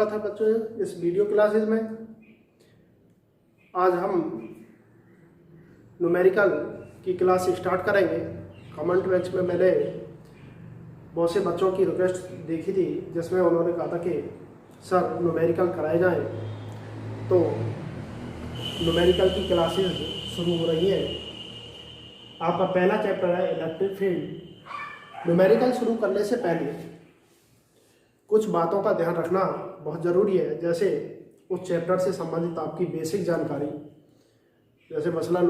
था बच्चों, इस वीडियो क्लासेस में आज हम न्यूमेरिकल की क्लास स्टार्ट करेंगे। कमेंट बॉक्स में मैंने बहुत से बच्चों की रिक्वेस्ट देखी थी जिसमें उन्होंने कहा था कि सर न्यूमेरिकल कराए जाएं, तो न्यूमेरिकल की क्लासेस शुरू हो रही हैं। आपका पहला चैप्टर है इलेक्ट्रिक फील्ड। न्यूमेरिकल शुरू करने से पहले कुछ बातों का ध्यान रखना बहुत ज़रूरी है, जैसे उस चैप्टर से संबंधित आपकी बेसिक जानकारी, जैसे मसलन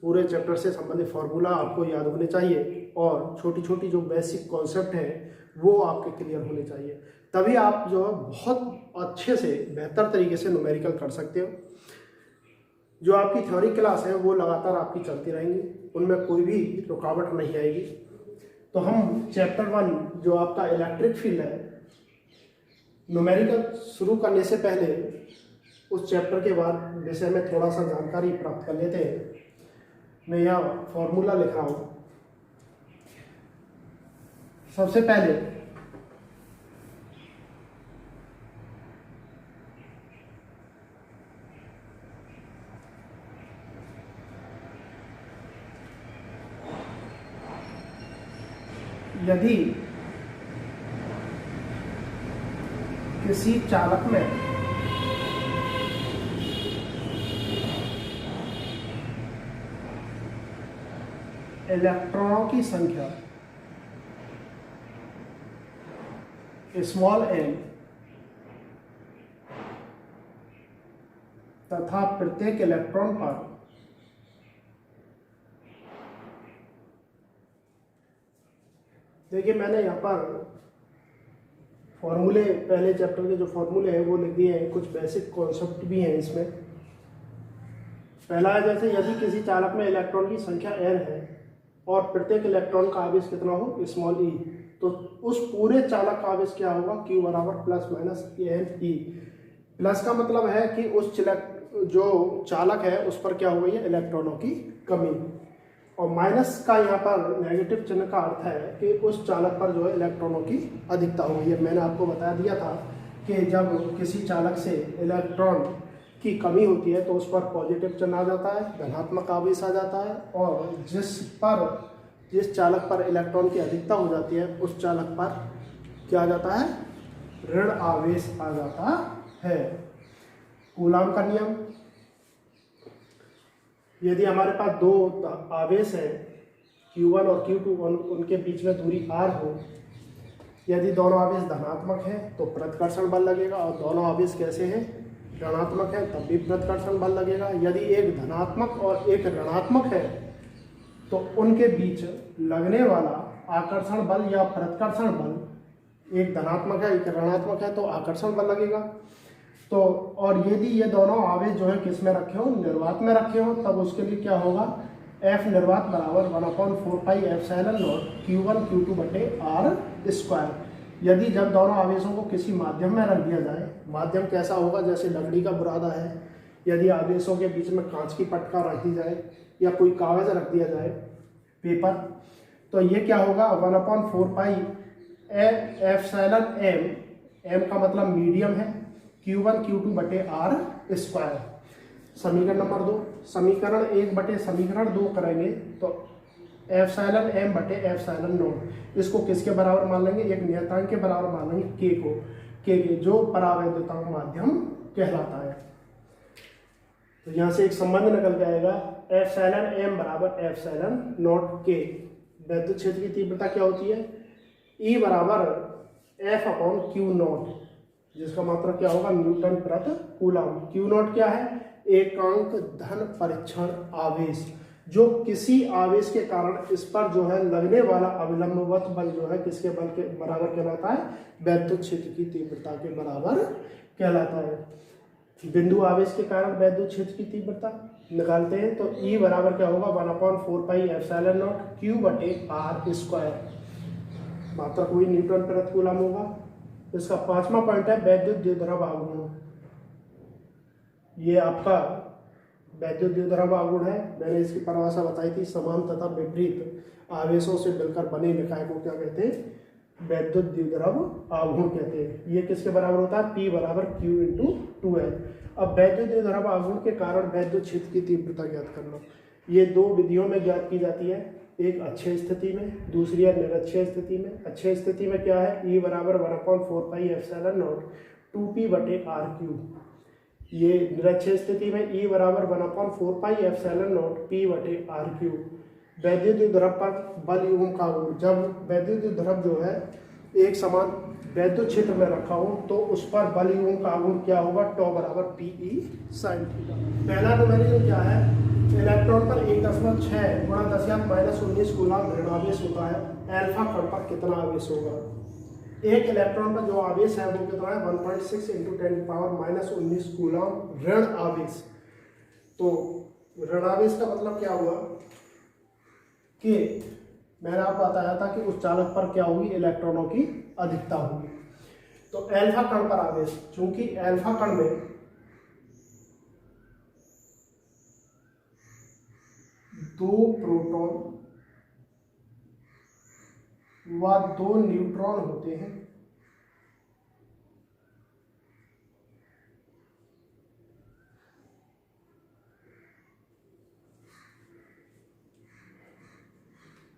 पूरे चैप्टर से संबंधित फार्मूला आपको याद होने चाहिए और छोटी छोटी जो बेसिक कॉन्सेप्ट हैं वो आपके क्लियर होने चाहिए। तभी आप जो है बहुत अच्छे से बेहतर तरीके से न्यूमेरिकल कर सकते हो। जो आपकी थ्योरी क्लास है वो लगातार आपकी चलती रहेंगी, उनमें कोई भी रुकावट नहीं आएगी। तो हम चैप्टर 1 जो आपका इलेक्ट्रिक फील्ड है, न्यूमेरिकल शुरू करने से पहले उस चैप्टर के बाद विषय में थोड़ा सा जानकारी प्राप्त कर लेते हैं। मैं यहाँ फॉर्मूला लिख रहा हूँ। सबसे पहले यदि किसी चालक में इलेक्ट्रॉनों की संख्या स्मॉल m तथा प्रत्येक इलेक्ट्रॉन पर देखिए, मैंने यहाँ पर फॉर्मूले, पहले चैप्टर के जो फॉर्मूले हैं वो लिख दिए हैं। कुछ बेसिक कॉन्सेप्ट भी हैं इसमें। पहला है, जैसे यदि किसी चालक में इलेक्ट्रॉन की संख्या n है और प्रत्येक इलेक्ट्रॉन का आवेश कितना हो, स्मॉल e, तो उस पूरे चालक का आवेश क्या होगा, Q बराबर plus minus n e। Plus का मतलब है कि उस जो चालक है उस पर क्या हो गई है, इलेक्ट्रॉनों की कमी, और माइनस का यहाँ पर नेगेटिव चिन्ह का अर्थ है कि उस चालक पर जो है इलेक्ट्रॉनों की अधिकता हो गई है। मैंने आपको बता दिया था कि जब किसी चालक से इलेक्ट्रॉन की कमी होती है तो उस पर पॉजिटिव चिन्ह आ जाता है, धनात्मक आवेश आ जाता है, और जिस चालक पर इलेक्ट्रॉन की अधिकता हो जाती है उस चालक पर क्या आ जाता है, ऋण आवेश आ जाता है। कूलाम का नियम, यदि हमारे पास दो आवेश है Q1 और Q2, उनके बीच में दूरी r हो, यदि दोनों आवेश धनात्मक है तो प्रतिकर्षण बल लगेगा, और दोनों आवेश कैसे हैं, ऋणात्मक है, तब भी प्रतिकर्षण बल लगेगा। यदि एक धनात्मक और एक ऋणात्मक है तो उनके बीच लगने वाला आकर्षण बल या प्रतिकर्षण बल, एक धनात्मक है एक ऋणात्मक है तो आकर्षण बल लगेगा। तो और यदि ये दोनों आवेश जो है किस में रखे हो, निर्वात में रखे हो, तब उसके लिए क्या होगा, F निर्वात बराबर 1/4 pi epsilon not Q1 Q2 बटे r स्क्वायर। यदि जब दोनों आवेशों को किसी माध्यम में रख दिया जाए, माध्यम कैसा होगा, जैसे लकड़ी का बुरादा है, यदि आवेशों के बीच में कांच की पटका रख दी जाए या कोई कागज रख दिया जाए, पेपर, तो ये क्या होगा, 1/4 पाई एप्सिलॉन m का मतलब मीडियम है, Q1 Q2 बटे r स्क्वायर। समीकरण नंबर 2, समीकरण 1 बटे समीकरण 2 करेंगे तो एप्सिलॉन m बटे एप्सिलॉन नॉट, इसको किसके बराबर मान लेंगे, एक नियतांक के बराबर मान लेंगे, k को, k के, जो परावैद्युतांक माध्यम कहलाता है। तो यहाँ से एक संबंध निकल के आएगा, एप्सिलॉन m बराबर एप्सिलॉन नॉट k। वैद्युत क्षेत्र की तीव्रता क्या होती है, E बराबर F/Q नॉट, जिसका मात्रक क्या होगा, न्यूटन प्रति कूलम। Q नॉट क्या है, एकांक धन परीक्षण आवेश, जो किसी आवेश के कारण इस पर जो है लगने वाला अविलंबवत बल जो है किसके बल के बराबर कहलाता है, वैद्युत क्षेत्र की तीव्रता के बराबर कहलाता है। बिंदु आवेश के कारण वैद्युत क्षेत्र की तीव्रता निकालते हैं तो E बराबर क्या होगा, 1/4 पाई एप्सिलॉन नॉट Q बटे r स्क्वायर, मात्रक वही न्यूटन प्रति कूलम होगा। इसका 5वां पॉइंट है वैद्युत द्विध्रुव आघूर्ण। ये आपका वैद्युत द्विध्रुव आघूर्ण है, मैंने इसकी परिभाषा बताई थी, समान तथा विपरीत आवेशों से मिलकर बने निकाय को क्या कहते वैद्युत द्विध्रुव आघूर्ण कहते हैं। ये किसके बराबर होता है? P बराबर Q इंटू 2L। अब वैद्युत द्विध्रुव आघूर्ण के कारण वैद्युत क्षेत्र की तीव्रता ज्ञात करना। ये दो विधियों में ज्ञात की जाती है, एक अच्छे स्थिति में, दूसरी है निरक्षीय स्थिति में। अच्छे स्थिति में क्या है? E बराबर 1/4 पाई एप्सिलॉन नॉट 2P बटे R3। ये निरक्षीय स्थिति में E बराबर 1/4 पाई एप्सिलॉन नॉट P बटे R3। वैद्युत द्विध्रुव पर बल एवं आघूर्ण, जब वैद्युत द्विध्रुव जो है एक समान वैद्युत क्षेत्र में रखा हो तो उस पर बल एवं आघूर्ण क्या होगा? टॉ बराबर PE sin थीटा। पहला न्यूमेरिकल क्या है? इलेक्ट्रॉन पर 1.6 गुणा 10⁻⁻19 कूलम ऋणावेश होता है, अल्फा कण पर कितना आवेश होगा? एक इलेक्ट्रॉन पर जो आवेश है वो कितना है? 1.6 इंटू 10⁻⁻19 कूलम ऋण आवेश। तो ऋणावेश का मतलब क्या हुआ कि मैंने आपको बताया था कि उस चालक पर क्या होगी? इलेक्ट्रॉनों की अधिकता होगी। तो अल्फा कण पर आवेश, चूंकि अल्फा कण में दो प्रोटॉन व दो न्यूट्रॉन होते हैं,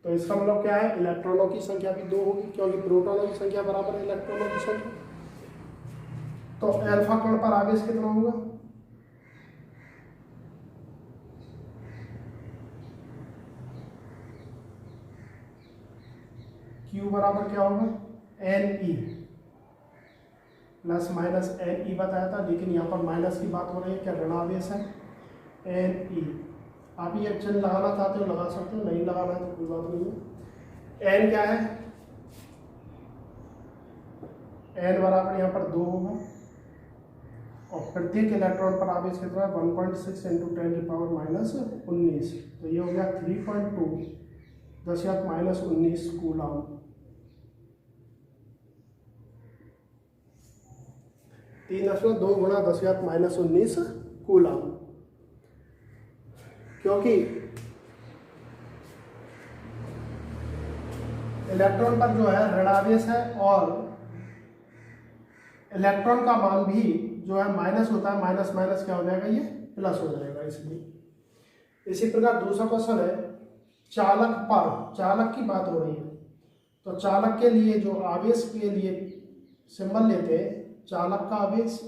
तो इसका मतलब क्या है? इलेक्ट्रॉनों की संख्या भी 2 होगी, क्योंकि प्रोटॉनों की संख्या बराबर है इलेक्ट्रॉनों की संख्या। तो अल्फा कण पर आवेश कितना होगा? Q बराबर क्या होगा? Ne प्लस माइनस Ne बताया था, लेकिन यहाँ पर माइनस की बात हो रही है, क्या ऋणावेश है? Ne। आप ये चिन्ह लगाना चाहते हो लगा सकते हो, नहीं लगाना है तो कोई बात नहीं है। N क्या है? N बराबर यहाँ पर 2 होगा और प्रत्येक इलेक्ट्रॉन पर आवेश कितना है? 1.6 इंटू 10⁻⁻19। तो ये हो गया 3.2 10⁻⁻19 कूलम। 3.2 गुणा 10⁻⁻19 कूलम। क्योंकि इलेक्ट्रॉन पर जो है ऋणावेश है और इलेक्ट्रॉन का मान भी जो है माइनस होता है, माइनस माइनस क्या हो जाएगा? ये प्लस हो जाएगा, इसलिए। इसी प्रकार दूसरा क्वेश्चन है, चालक पर, चालक की बात हो रही है, तो चालक के लिए जो आवेश के लिए सिंबल लेते हैं, चालक का आवेश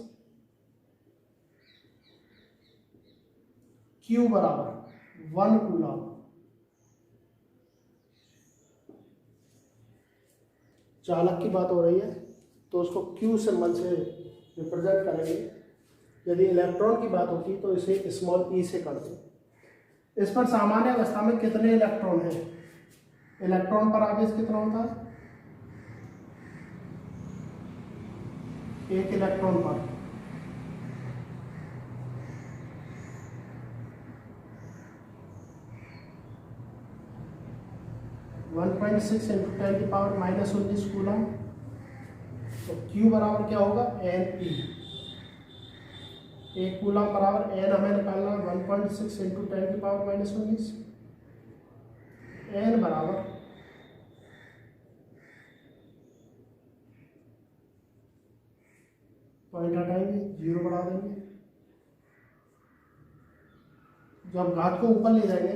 Q बराबर 1 कूलम। चालक की बात हो रही है तो उसको Q सिंबल से रिप्रेजेंट करेंगे। यदि इलेक्ट्रॉन की बात होती तो इसे स्मॉल e से करते। इस पर सामान्य अवस्था में कितने इलेक्ट्रॉन हैं? इलेक्ट्रॉन पर आवेश कितना होता है? एक इलेक्ट्रॉन पर (1.6 इंटू 10⁻⁻19 कूलम। तो Q बराबर क्या होगा? Ne। एक कूलम बराबर N हमें निकालना है 1.6 इंटू 10⁻⁻19। N बराबर पॉइंट हटाएंगे, 0 बढ़ा देंगे। जब घात को ऊपर ले जाएंगे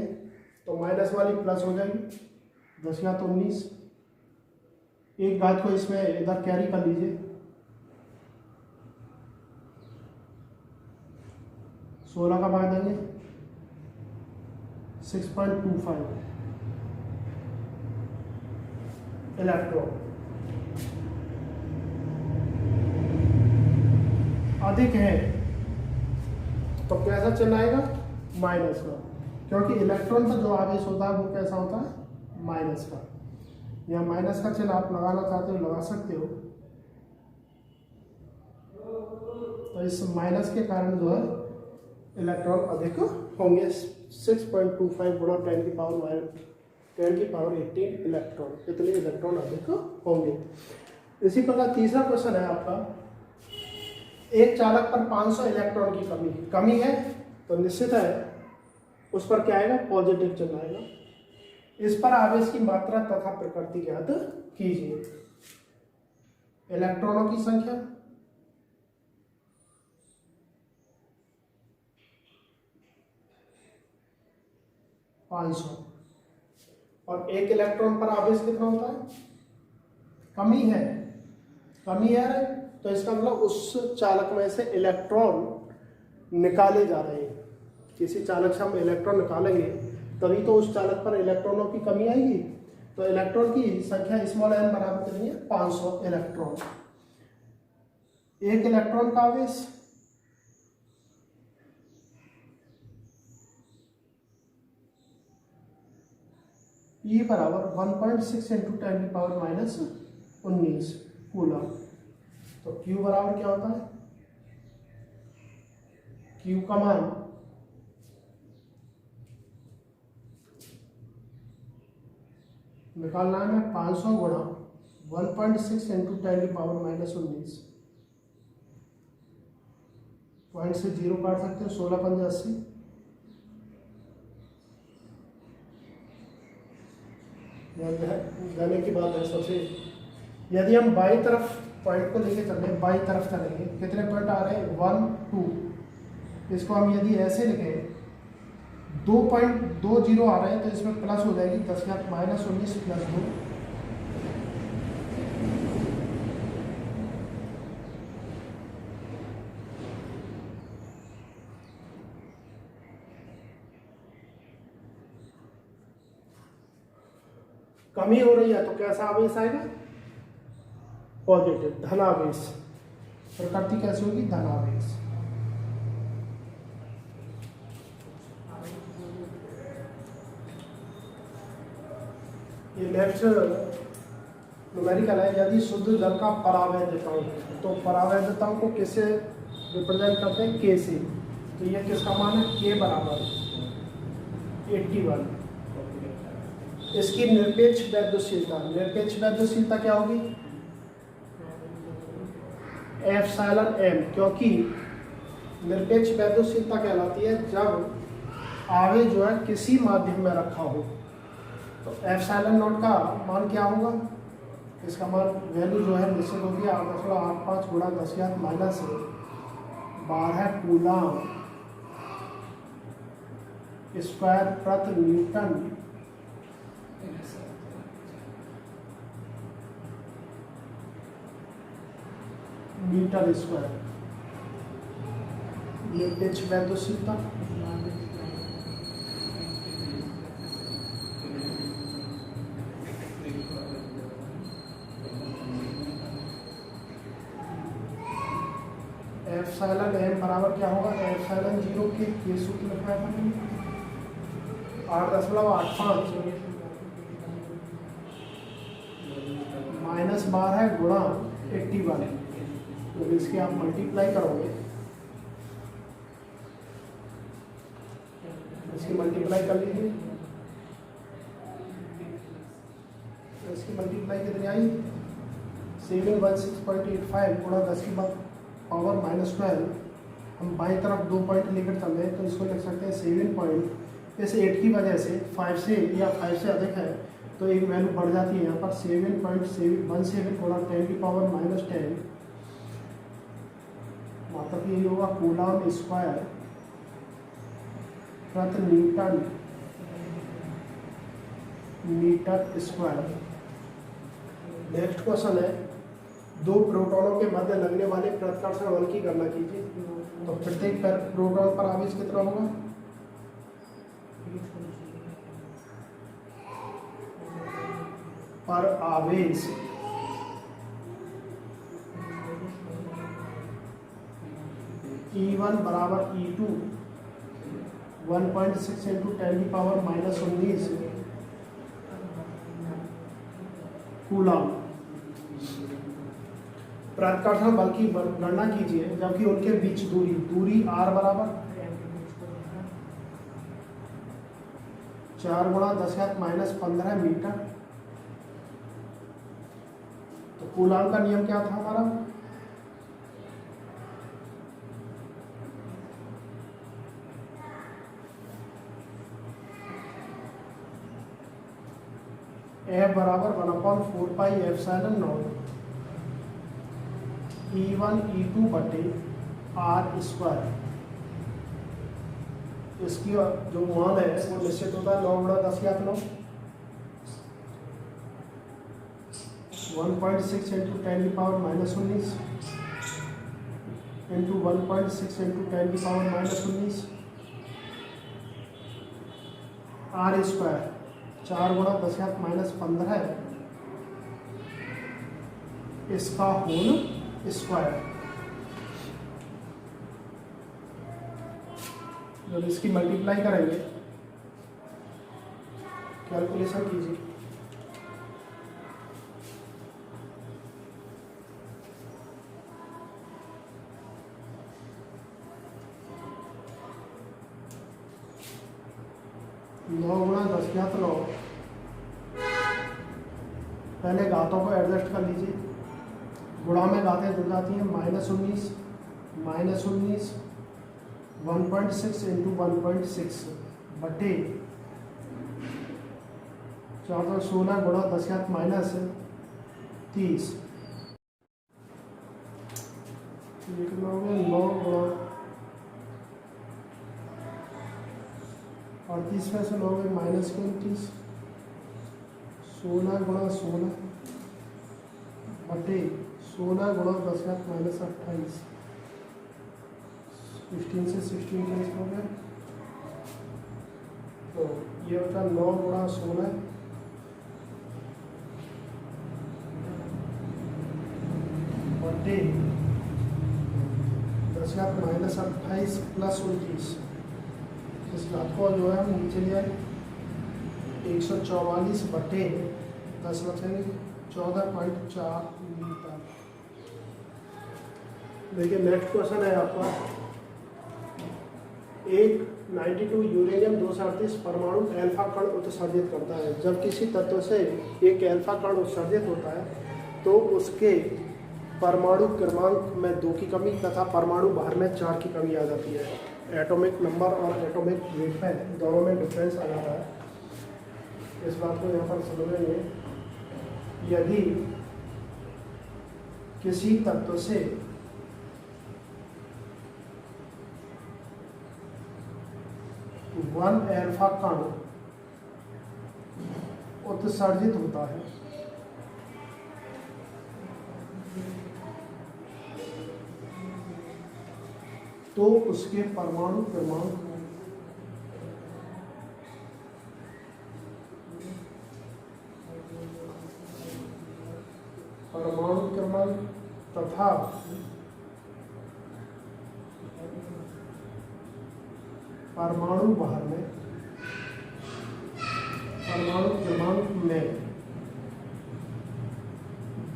तो माइनस वाली प्लस हो जाएगी, 10⁻19। एक घात को इसमें इधर कैरी कर लीजिए, 16 का भाग देंगे 6.25 इलेक्ट्रॉन। अधिक है तो कैसा चिन्ह आएगा? माइनस का, क्योंकि इलेक्ट्रॉन का जो आवेश होता है वो कैसा होता है? माइनस का। या माइनस का चिन्ह आप लगाना चाहते हो लगा सकते हो। तो इस माइनस के कारण जो है इलेक्ट्रॉन अधिक होंगे। 6.25 गुणा 10⁻18 इलेक्ट्रॉन, इतने इलेक्ट्रॉन अधिक होंगे। इसी प्रकार तीसरा क्वेश्चन है आपका, एक चालक पर 500 इलेक्ट्रॉन की कमी है तो निश्चित है उस पर क्या आएगा? पॉजिटिव चिन्ह आएगा। इस पर आवेश की मात्रा तथा प्रकृति ज्ञात कीजिए। इलेक्ट्रॉनों की संख्या, पाँच सौ, और एक इलेक्ट्रॉन पर आवेश कितना होता है? कमी है, कमी है, तो इसका मतलब उस चालक में से इलेक्ट्रॉन निकाले जा रहे हैं। किसी चालक से हम इलेक्ट्रॉन निकालेंगे तभी तो उस चालक पर इलेक्ट्रॉनों की कमी आएगी। तो इलेक्ट्रॉन की संख्या स्मॉल n बराबर कितनी है? 500 इलेक्ट्रॉन। एक इलेक्ट्रॉन का आवेश E बराबर 1.6 इंटू 10⁻⁻19 कूलम। तो Q बराबर क्या होता है? Q का मान निकालना है 500 गुणा 1.6 इंटू 10⁻⁻19। पॉइंट से जीरो काट सकते हैं, 16 पंजे 80। जाने की बात है सबसे। यदि हम बाई तरफ पॉइंट को लेके चलें, बाई तरफ चलेंगे, कितने पॉइंट आ रहे हैं? 1 2। इसको हम यदि ऐसे लिखें, 2.20 आ रहे हैं तो इसमें प्लस हो जाएगी 10⁻⁻19 प्लस 2। कमी हो रही है तो कैसा आवेश आएगा? पॉजिटिव, धनावेश। प्रकृति कैसी होगी? धनावेश। ये नेक्स्ट न्यूमेरिकल है। यदि शुद्ध जल का परावैधतांक, तो परावैधतांक को किससे रिप्रेजेंट करते हैं? के से। तो ये किसका मान है? के बराबर 81। इसकी निरपेक्ष वैद्युतशीलता, निरपेक्ष वैद्युतशीलता क्या होगी? एप्सिलॉन m, क्योंकि निरपेक्ष वैद्युतशीलता कहलाती है जब आवेश जो है किसी माध्यम में रखा हो। तो एप्सिलॉन नॉट का मान क्या होगा? इसका मान वैल्यू जो है निश्चित होगी 8.85 गुणा 10⁻12 कूलम स्क्वायर प्रति न्यूटन मीटर स्क्वायर। निरपेक्ष वैद्युतशीलता एप्सिलॉन m बराबर क्या होगा? एप्सिलॉन 0 के सूत्र लिखा है 8.85 -12 गुणा 81। तो इसके आप मल्टीप्लाई करोगे, इसकी मल्टीप्लाई कर लीजिए। तो इसकी मल्टीप्लाई कितनी आई? 716.85 गुणा 10⁻⁻12। हम बाई तरफ 2 पॉइंट लेकर चल रहे हैं तो इसको लिख सकते हैं 7 पॉइंट। इस 8 की वजह से 5 से या 5 से अधिक है तो एक वैल्यू बढ़ जाती है। यहाँ पर 7.17 गुणा 10⁻⁻10, मतलब ये होगा कूलम स्क्वायर प्रति newton metre square. Next question है, दो प्रोटॉनों के मध्य लगने वाले प्रतिकर्षण बल की गणना कीजिए। तो प्रत्येक प्रोटॉन पर आवेश कितना होगा? पर आवेश E1 बराबर E2 1.6 इंटू 10⁻⁻19 कूलम। प्रतिकर्षण बल की गणना कीजिए जबकि उनके बीच दूरी r बराबर 4 गुणा 10⁻⁻15 मीटर। तो कूलम का नियम क्या था हमारा? F बराबर 1/4 pi epsilon not E1 E2 बटे आर स्क्वायर, इसकी जो मान है वो निश्चित होता है 9 गुणा 10 घात 9, 1.6 इंटू 10 की पावर -19 इंटू 1.6 इंटू 10 की पावर -19 आर स्क्वायर 4 गुणा 10 घात -15 इसका होल स्क्वायर। जब इसकी मल्टीप्लाई करेंगे, कैलकुलेशन कीजिए, नौ गुणा 10 घात 9, पहले घातों को एडजस्ट कर लीजिए, गुणा में घातें जुड़ जाती हैं, -19 1.6 इंटू 1.6 बटे 416 गुणा 10 घात -30, लिखना होगा 9 गुणा 38 में से 9 में -29, 16 गुणा 16 बटे 16 गुणा 10 घात -28, 15 से 16 कैंसिल हो गया, तो ये होता 9 गुणा 16 बटे 10 घात -28 प्लस 29, इस बात को जो है हम नीचे ले आए 144 बटे 10 रखेंगे 14.4 मीटर। देखिए नेक्स्ट क्वेश्चन है आपका, एक 92 यूरेनियम 238 परमाणु अल्फा कण उत्सर्जित करता है। जब किसी तत्व से एक अल्फा कण उत्सर्जित होता है तो उसके परमाणु क्रमांक में 2 की कमी तथा परमाणु भार में 4 की कमी आ जाती है। एटॉमिक नंबर और एटॉमिक वेट में दोनों में डिफरेंस आ जाता है। इस बात को यहाँ पर समझेंगे, यदि किसी तत्व से वन अल्फा कण उत्सर्जित होता है तो उसके परमाणु क्रमांक तथा परमाणु भार में परमाणु क्रमांक में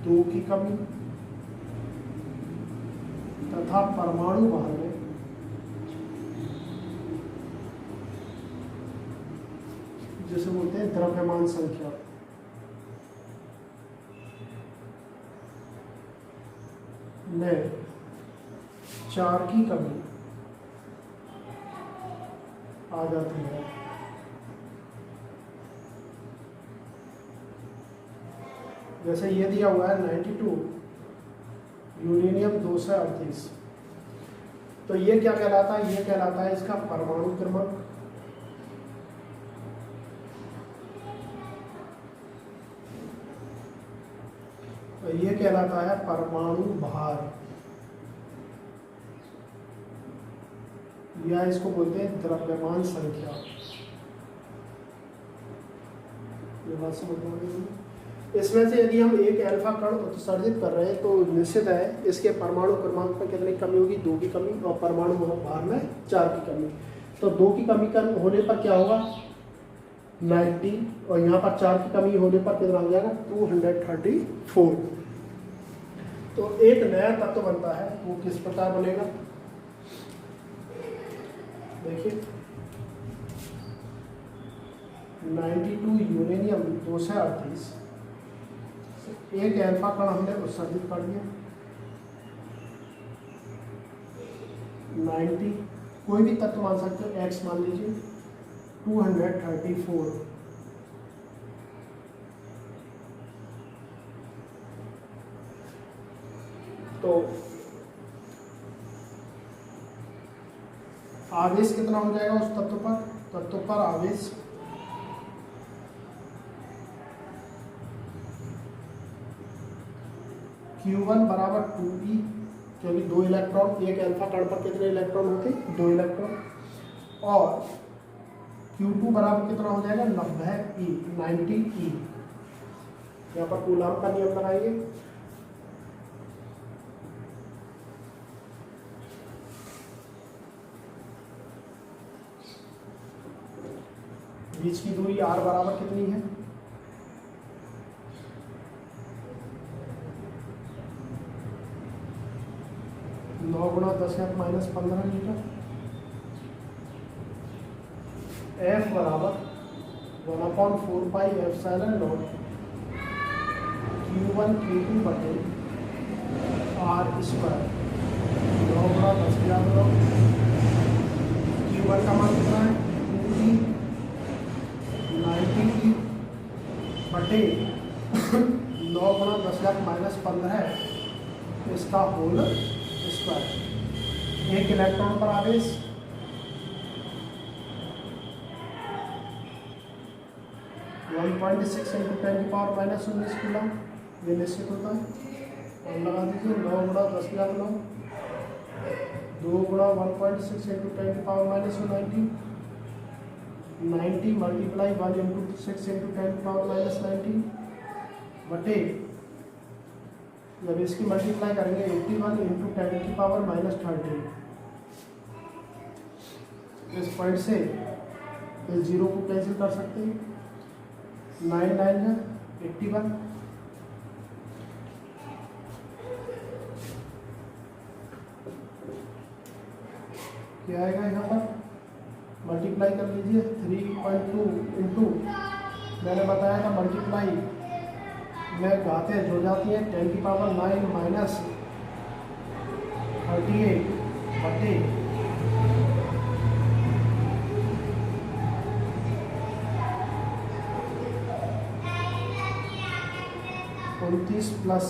2 की कमी तथा परमाणु भार में जिसे बोलते हैं द्रव्यमान संख्या में 4 की कमी आ जाती है। जैसे ये दिया हुआ है 92 यूरेनियम 238, तो ये क्या कहलाता है? ये कहलाता है इसका परमाणु क्रमांक। तो ये कहलाता है परमाणु भार, या इसको बोलते हैं द्रव्यमान संख्या। ये बात समझ में आ गई? इसमें से यदि हम एक अल्फा कण उत्सर्जित कर रहे हैं तो निश्चित है इसके परमाणु क्रमांक में कितनी कमी होगी? 2 की कमी, और परमाणु भार में 4 की कमी। तो 2 की कमी होने पर क्या होगा? 90, और यहाँ पर 4 की कमी होने पर कितना हो जाएगा? 234। तो एक नया तत्व बनता है, वो किस प्रकार बनेगा? देखिए 92 यूरेनियम 238, एक अल्फा कण हमने उत्सर्जित कर दिया। 90 कोई भी तत्व मान सकते हो, एक्स मान लीजिए। 234 तो तो आवेश कितना हो जाएगा उस तत्व पर आवेश Q1 बराबर 2e, क्योंकि 2 इलेक्ट्रॉन, एक अल्फा कण पर कितने इलेक्ट्रॉन होते? 2 इलेक्ट्रॉन। और Q2 बराबर कितना हो जाएगा? 90e। यहाँ पर कूलाम का नियम लगाइए। बीच की दूरी r बराबर कितनी है? 9 गुणा 10⁻⁻15 मीटर। F बराबर 1/4 pi epsilon not Q1 Q2 बटे r स्क्वायर। 9 गुणा 10⁻⁹ Q1 का मान कितना है? 2e, 90e बटे 9 गुणा 10⁻⁻15 इसका होल स्क्वायर। एक इलेक्ट्रॉन पर आवेश 1.6 × 10⁻⁻19 कूलम, ये निश्चित होता है। और लगा दीजिए 9 गुणा 10⁻⁹, 2 गुणा 1.6 × 10⁻⁻19, 90 मल्टीप्लाई 1 × 6 × 10⁻⁻19 बटे, जब इसकी मल्टीप्लाई करेंगे 81 × 10⁻⁻13। इस पॉइंट से इस जीरो को कैंसिल कर सकते हैं। 9 9 है 81, क्या आएगा यहाँ पर? मल्टीप्लाई कर लीजिए 3.2 इंटू, मैंने बताया था मल्टीप्लाई में घातें हो जाती है 10⁻⁹ -38 बटे 29 प्लस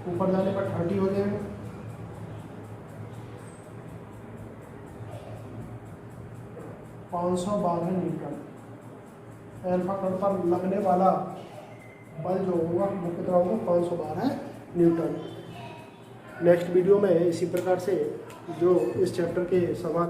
ऊपर जाने पर 30 हो जाएगा। $512 न्यूटन। अल्फा कण पर लगने वाला बल जो होगा वो कितना होगा? 512 न्यूटन। नेक्स्ट वीडियो में इसी प्रकार से जो इस चैप्टर के सवाल